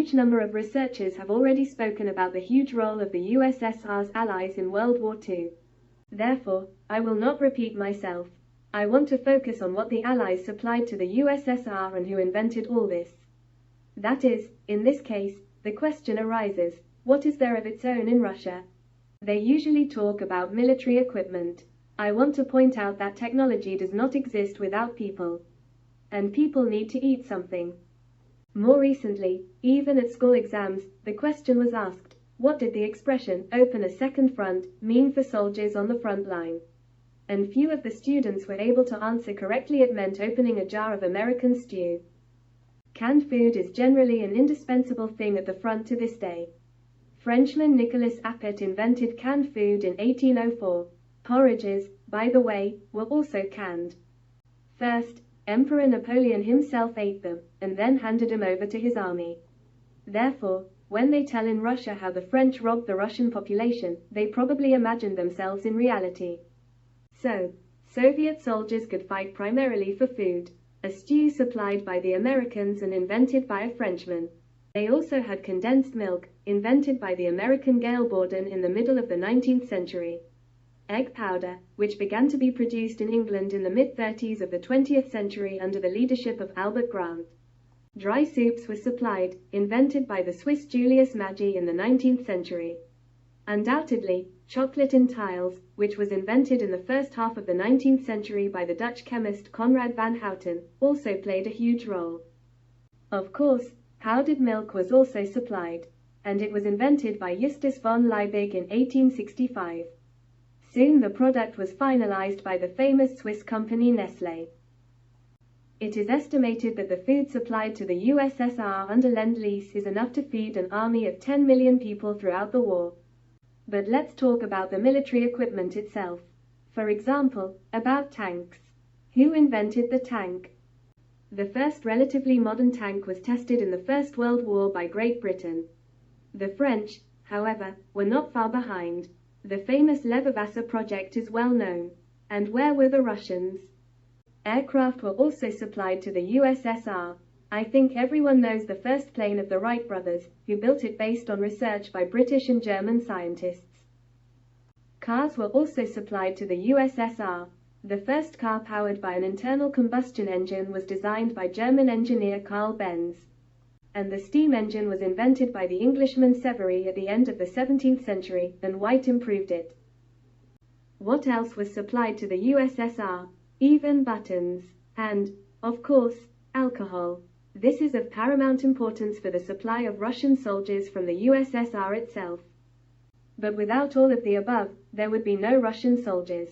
huge number of researchers have already spoken about the huge role of the USSR's allies in World War II. Therefore, I will not repeat myself. I want to focus on what the Allies supplied to the USSR and who invented all this. That is, in this case, the question arises, what is there of its own in Russia? They usually talk about military equipment. I want to point out that technology does not exist without people. And people need to eat something. More recently, even at school exams, the question was asked, what did the expression, open a second front, mean for soldiers on the front line? And few of the students were able to answer correctly. It meant opening a jar of American stew. Canned food is generally an indispensable thing at the front to this day. Frenchman Nicolas Appert invented canned food in 1804. Porridges, by the way, were also canned. First, Emperor Napoleon himself ate them, and then handed them over to his army. Therefore, when they tell in Russia how the French robbed the Russian population, they probably imagined themselves in reality. So, Soviet soldiers could fight primarily for food, a stew supplied by the Americans and invented by a Frenchman. They also had condensed milk, invented by the American Gail Borden in the middle of the 19th century. Egg powder, which began to be produced in England in the mid-30s of the 20th century under the leadership of Albert Grant. Dry soups were supplied, invented by the Swiss Julius Maggi in the 19th century. Undoubtedly, chocolate in tiles, which was invented in the first half of the 19th century by the Dutch chemist Conrad van Houten, also played a huge role. Of course, powdered milk was also supplied, and it was invented by Justus von Liebig in 1865. Soon the product was finalized by the famous Swiss company Nestle. It is estimated that the food supplied to the USSR under Lend-lease is enough to feed an army of 10 million people throughout the war. But let's talk about the military equipment itself. For example, about tanks. Who invented the tank? The first relatively modern tank was tested in the First World War by Great Britain. The French, however, were not far behind. The famous Lend-lease project is well known. And where were the Russians? Aircraft were also supplied to the USSR. I think everyone knows the first plane of the Wright brothers, who built it based on research by British and German scientists. Cars were also supplied to the USSR. The first car powered by an internal combustion engine was designed by German engineer Carl Benz. And the steam engine was invented by the Englishman Severi at the end of the 17th century, and White improved it. What else was supplied to the USSR? Even buttons. And, of course, alcohol. This is of paramount importance for the supply of Russian soldiers from the USSR itself. But without all of the above, there would be no Russian soldiers.